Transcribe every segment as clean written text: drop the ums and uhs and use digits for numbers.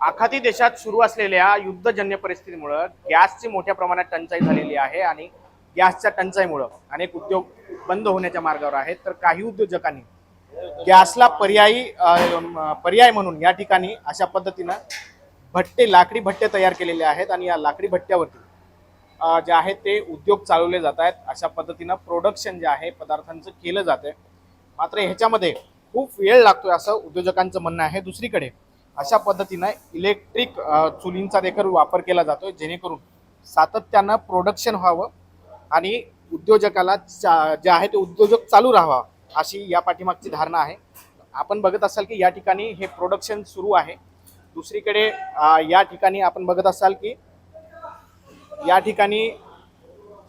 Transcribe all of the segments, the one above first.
आखाती देशात सुरू असलेल्या युद्धजन्य परिस्थितीमुळे गॅसची मोठ्या प्रमाणात टंचाई झालेली आहे आणि गॅसच्या टंचाईमुळे अनेक उद्योग बंद होण्याच्या मार्गावर आहेत। तर काही उद्योजकांनी गॅसला पर्याय म्हणून या ठिकाणी अशा पद्धतीनं लाकडी भट्टे तयार केलेले आहेत आणि या लाकडी भट्ट्यावरती जे आहे ते उद्योग चालवले जात आहेत। अशा पद्धतीनं प्रोडक्शन जे आहे पदार्थांचं केलं जाते, मात्र ह्याच्यामध्ये खूप वेळ लागतोय असं उद्योजकांचं म्हणणं आहे। दुसरीकडे अशा पद्धतीनं इलेक्ट्रिक चुलींचा देखील वापर केला जातोय, जेणेकरून सातत्यानं प्रोडक्शन व्हावं आणि उद्योजकाला जे आहे ते उद्योजक चालू राहावा, अशी या पाठीमागची धारणा आहे। आपण बघत असाल की या ठिकाणी हे प्रोडक्शन सुरू आहे। दुसरीकडे या ठिकाणी आपण बघत असाल की या ठिकाणी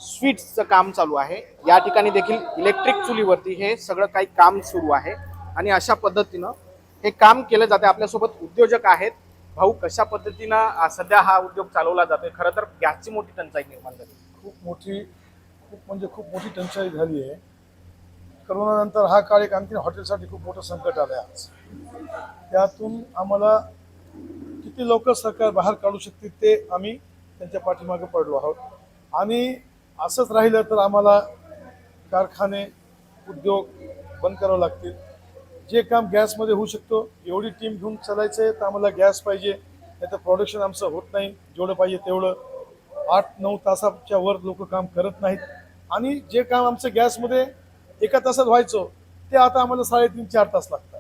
स्वीट्सचं काम चालू आहे। या ठिकाणी देखील इलेक्ट्रिक चुलीवरती हे सगळं काही काम सुरू आहे आणि अशा पद्धतीनं हे काम केलं जाते। आपल्यासोबत उद्योजक आहेत। भाऊ, कशा पद्धतीनं सध्या हा उद्योग चालवला जातोय? खरं तर गॅसची मोठी टंचाई निर्माण झाली, खूप मोठी टंचाई झाली आहे। करोनानंतर हा काळ एक आणखी हॉटेलसाठी खूप मोठं संकट आलं आहे आज। त्यातून आम्हाला किती लवकर सरकार बाहेर काढू शकते ते आम्ही त्यांच्या पाठीमागे पडलो आहोत आणि असंच राहिलं तर आम्हाला कारखाने उद्योग बंद करावे लागतील। जे काम गॅसमध्ये होऊ शकतो एवढी टीम घेऊन चालायचं आहे, तर आम्हाला गॅस पाहिजे, नाही तर प्रोडक्शन आमचं होत नाही जेवढं पाहिजे तेवढं। 8-9 तासाच्या वर लोक काम करत नाहीत आणि जे काम आमचं गॅसमध्ये एका तासात व्हायचं ते आता आम्हाला 3.5-4 तास लागतात।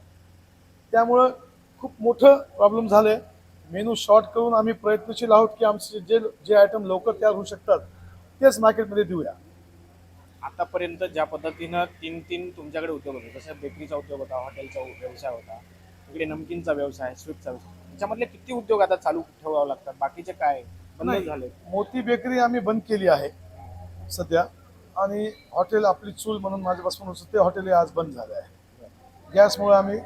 त्यामुळं खूप मोठं प्रॉब्लेम झालं आहे। मेनू शॉर्ट करून आम्ही प्रयत्नशील आहोत की आमचे जे आयटम लवकर तयार होऊ शकतात तेच मार्केटमध्ये देऊया। आतापर्यंत ज्या पद्धतीनं तीन तुमच्याकडे उद्योग होते, जसं बेकरीचा उद्योग होता, हॉटेलचा व्यवसाय होता, इकडे नमकीनचा व्यवसाय, स्वीटचा व्यवसाय, त्याच्यामधले किती उद्योग आता चालू ठेवावे लागतात? बाकीचे काय बंद झाले? मोती बेकरी आम्ही बंद केली आहे सध्या आणि हॉटेल आपली चूल म्हणून माझ्यापासून होतं ते हॉटेल आज बंद झालं आहे। गॅसमुळे आम्ही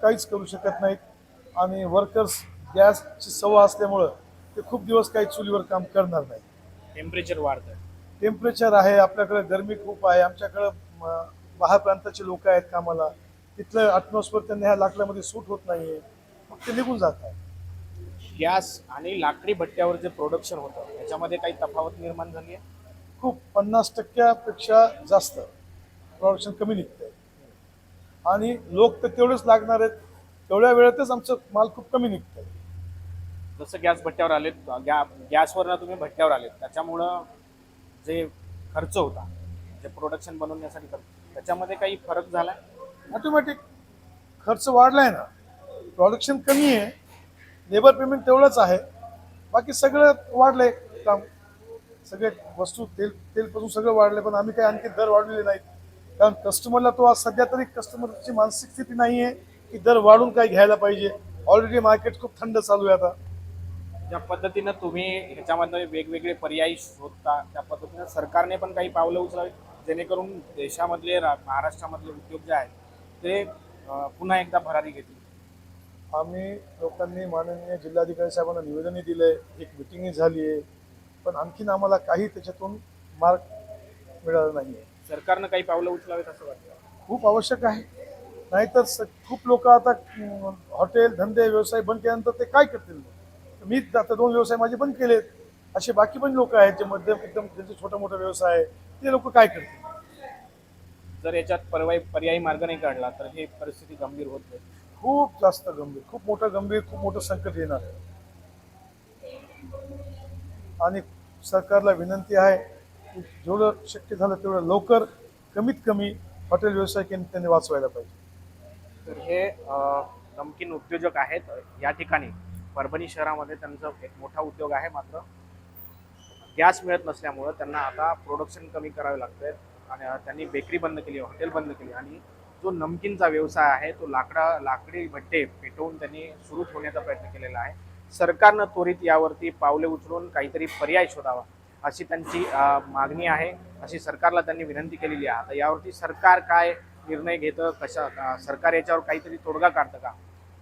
काहीच करू शकत नाहीत आणि वर्कर्स गॅसची सवय असल्यामुळं ते खूप दिवस काही चुलीवर काम करणार नाही। टेम्परेचर वाढतं, टेम्परेचर आहे, आपल्याकडे गरमी खूप आहे, आमच्याकडं बाहेर प्रांताचे लोक आहेत कामाला, तिथलं ॲटमॉस्फिअर त्यांना ह्या लाकडामध्ये सूट होत नाही आहे, मग ते निघून जात आहे। गॅस आणि लाकडी भट्ट्यावर जे प्रोडक्शन होतं त्याच्यामध्ये काही तफावत निर्माण झाली आहे? खूप 50%पेक्षा जास्त प्रोडक्शन कमी निघतंय आणि लोक तर तेवढेच लागणार आहेत, तेवढ्या वेळेतच आमचं माल खूप कमी निघतंय। जसं गॅस भट्ट्यावर आलेत, गॅसवरनं तुम्ही भट्ट्यावर आलेत, त्याच्यामुळं जे खर्च होता, जे प्रोडक्शन बनवण्यासाठी खर्च, त्याच्यामध्ये काही फरक झाला? ऑटोमॅटिक खर्च वाढलाय ना, प्रोडक्शन कमी आहे, लेबर पेमेंट तेवढंच आहे, बाकी सगळं वाढलंय काम, सगळे वस्तू तेलपासून सगळं वाढलंय, पण आम्ही काही आणखी दर वाढलेले नाहीत। कारण कस्टमरला तो आज सध्या तरी कस्टमरची मानसिक स्थिती नाही आहे की दर वाढून काही घ्यायला पाहिजे। ऑलरेडी मार्केट खूप थंड चालू आहे आता। ज्या पद्धतीनं तुम्ही ह्याच्यामध्ये वेगवेगळे पर्याय शोधता, त्या पद्धतीनं सरकारने पण काही पावलं उचलावी, जेणेकरून देशामधले महाराष्ट्रामधले उद्योग जे आहेत ते पुन्हा एकदा भरारी घेतील। आम्ही लोकांनी माननीय जिल्हाधिकारी साहेबांना निवेदनही दिलंय, एक मिटिंगही झाली आहे, पण आणखीन आम्हाला काही त्याच्यातून मार्ग मिळाला नाही आहे। सरकारनं काही पावलं उचलावीत असं वाटतं? खूप आवश्यक आहे, नाहीतर खूप लोक आता हॉटेल धंदे व्यवसाय बंद केल्यानंतर ते काय करतील? मी आता 2 व्यवसाय माझे बंद केलेत, असे बाकी पण लोक आहेत जे मध्यम एकदम त्यांचे छोटा मोठा व्यवसाय आहे, ते लोक काय करतील? जर याच्यात पर्यायी मार्ग नाही काढला तर हे परिस्थिती गंभीर होत नाही? खूप जास्त गंभीर, खूप मोठं संकट येणार आहे आणि सरकारला विनंती आहे की जेवढं शक्य झालं तेवढं लवकर कमीत कमी हॉटेल व्यवसाय त्यांनी वाचवायला पाहिजे। तर हे नमकीन उद्योजक आहेत या ठिकाणी परभणी शहरामध्ये, त्यांचा एक मोठा उद्योग आहे, मात्र गॅस मिळत नसल्यामुळं त्यांना आता प्रोडक्शन कमी करावे लागतंय आणि त्यांनी बेकरी बंद केली, हॉटेल बंद केली आणि जो नमकीनचा व्यवसाय आहे तो लाकडी भट्टे पेटवून त्यांनी सुरू ठेवण्याचा प्रयत्न केलेला आहे। सरकारनं त्वरित यावरती पावले उचलून काहीतरी पर्याय शोधावा अशी त्यांची मागणी आहे, अशी सरकारला त्यांनी विनंती केलेली आहे। आता यावरती सरकार काय निर्णय घेतं, सरकार याच्यावर काहीतरी तोडगा काढतं का,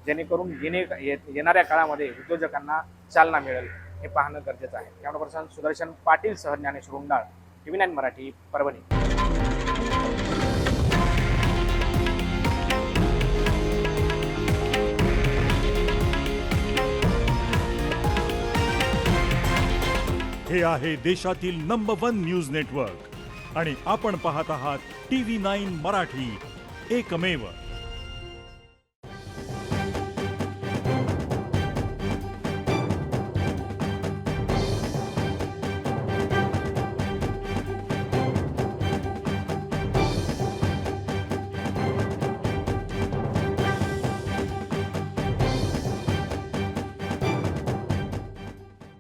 जेणेकरून येणाऱ्या काळामध्ये उद्योजकांना चालना मिळेल, हे पाहणं गरजेचं आहे। कॅमेरा पर्सन सुदर्शन पाटील सह ज्ञानेश्वर रुंडाळ, TV9 मराठी, परभणी। हे आहे देशातील नंबर 1 न्यूज नेटवर्क आणि आपण पाहत आहात TV9 मराठी, एकमेव.